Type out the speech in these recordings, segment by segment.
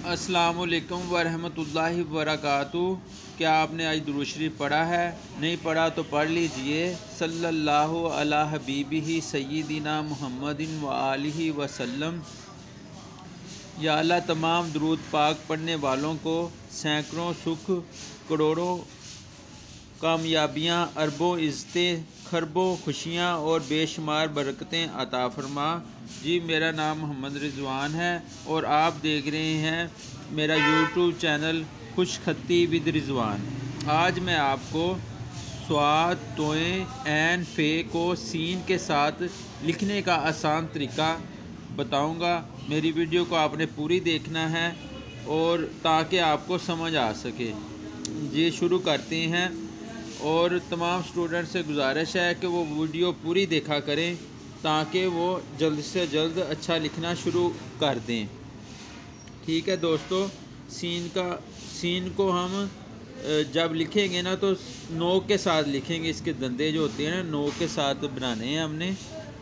अस्सलाम वालेकुम वरहमत उल्लाहि वबरकातुहू। क्या आपने आज दुरूद शरीफ पढ़ा है? नहीं पढ़ा तो पढ़ लीजिए। सल्लल्लाहु अला हबीबिही सय्यिदिना मुहम्मदिन व आलिहि वसल्लम। या अल्लाह तमाम दुरूद पाक पढ़ने वालों को सैकड़ों सुख, करोड़ों कामयाबियाँ, अरबों इज़्ज़तें, खरबों खुशियाँ और बेशुमार बरकतें अता फरमा। जी, मेरा नाम मोहम्मद रिजवान है और आप देख रहे हैं मेरा यूट्यूब चैनल खुशखती विद रिजवान। आज मैं आपको स्वाद, तोएं, ऐन, फे को सीन के साथ लिखने का आसान तरीका बताऊंगा। मेरी वीडियो को आपने पूरी देखना है और ताकि आपको समझ आ सके। ये शुरू करते हैं और तमाम स्टूडेंट से गुजारिश है कि वो वीडियो पूरी देखा करें ताकि वो जल्द से जल्द अच्छा लिखना शुरू कर दें। ठीक है दोस्तों, सीन को हम जब लिखेंगे ना तो नोक के साथ लिखेंगे। इसके दंदे जो होते हैं ना नोक के साथ बनाने हैं हमने।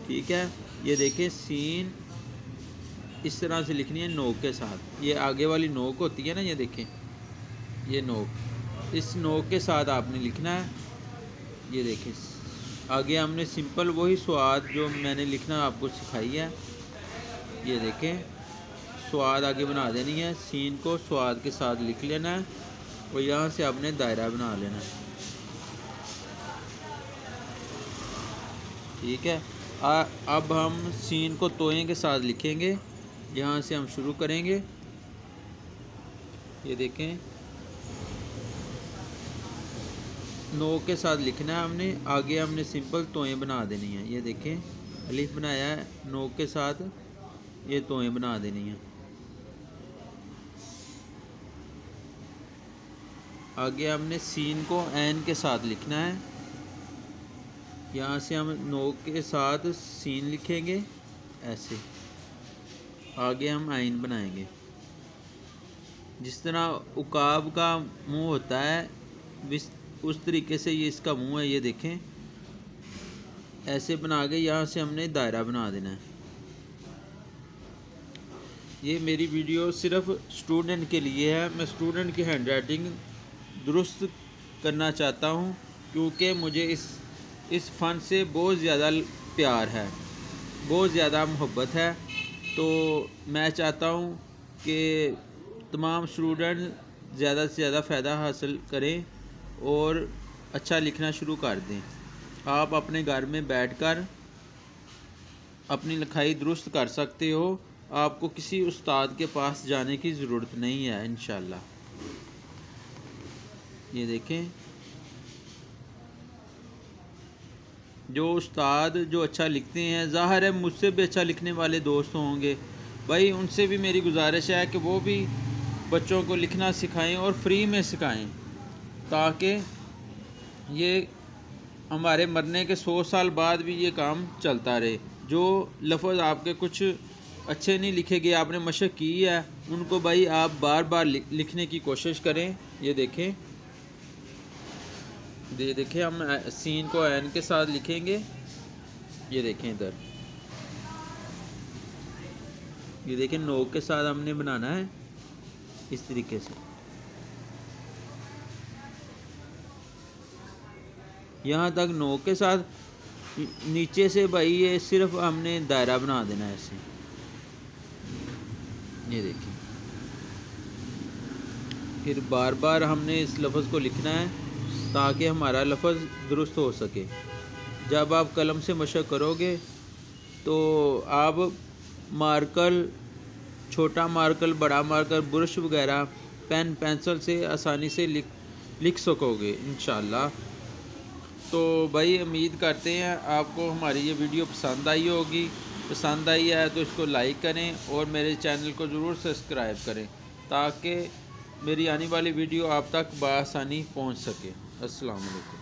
ठीक है, ये देखें, सीन इस तरह से लिखनी है नोक के साथ। ये आगे वाली नोक होती है ना, ये देखें, ये नोक, इस नोक के साथ आपने लिखना है। ये देखें, आगे हमने सिंपल वही स्वाद जो मैंने लिखना आपको सिखाई है। ये देखें, स्वाद आगे बना देनी है, सीन को स्वाद के साथ लिख लेना है और यहाँ से आपने दायरा बना लेना है। ठीक है, अब हम सीन को तोएं के साथ लिखेंगे। यहाँ से हम शुरू करेंगे। ये देखें, नोक के साथ लिखना है हमने, आगे हमने सिंपल तोएं बना देनी है। ये देखें, अलिफ बनाया है, नोक के साथ ये तोएं बना देनी है। आगे हमने सीन को ऐन के साथ लिखना है। यहाँ से हम नोक के साथ सीन लिखेंगे ऐसे, आगे हम आइन बनाएंगे। जिस तरह उकाब का मुंह होता है उस तरीके से ये इसका मुंह है। ये देखें, ऐसे बना के यहाँ से हमने दायरा बना देना है। ये मेरी वीडियो सिर्फ स्टूडेंट के लिए है। मैं स्टूडेंट की हैंडराइटिंग दुरुस्त करना चाहता हूँ क्योंकि मुझे इस फ़न से बहुत ज़्यादा प्यार है, बहुत ज़्यादा मोहब्बत है। तो मैं चाहता हूँ कि तमाम स्टूडेंट ज़्यादा से ज़्यादा फ़ायदा हासिल करें और अच्छा लिखना शुरू कर दें। आप अपने घर में बैठकर अपनी लिखाई दुरुस्त कर सकते हो। आपको किसी उस्ताद के पास जाने की ज़रूरत नहीं है इंशाल्लाह। ये देखें, जो उस्ताद जो अच्छा लिखते हैं, ज़ाहिर है मुझसे भी अच्छा लिखने वाले दोस्त होंगे भाई, उनसे भी मेरी गुजारिश है कि वो भी बच्चों को लिखना सिखाएं और फ्री में सिखाएं ताकि ये हमारे मरने के 100 साल बाद भी ये काम चलता रहे। जो लफ्ज़ आपके कुछ अच्छे नहीं लिखे गए, आपने मशक की है, उनको भाई आप बार बार लिखने की कोशिश करें। ये देखें, हम सीन को ऐन के साथ लिखेंगे। ये देखें इधर, ये देखें, नोक के साथ हमने बनाना है इस तरीके से। यहाँ तक नोक के साथ, नीचे से भाई ये सिर्फ हमने दायरा बना देना है ऐसे। ये देखिए, फिर बार बार हमने इस लफ्ज़ को लिखना है ताकि हमारा लफ्ज़ दुरुस्त हो सके। जब आप कलम से मशक करोगे तो आप मार्कर, छोटा मार्कर, बड़ा मार्कर, ब्रश वगैरह, पेन, पेंसिल से आसानी से लिख सकोगे इंशाल्लाह। तो भाई उम्मीद करते हैं आपको हमारी ये वीडियो पसंद आई होगी। पसंद आई है तो इसको लाइक करें और मेरे चैनल को ज़रूर सब्सक्राइब करें ताकि मेरी आने वाली वीडियो आप तक बआसानी पहुंच सके। अस्सलाम वालेकुम।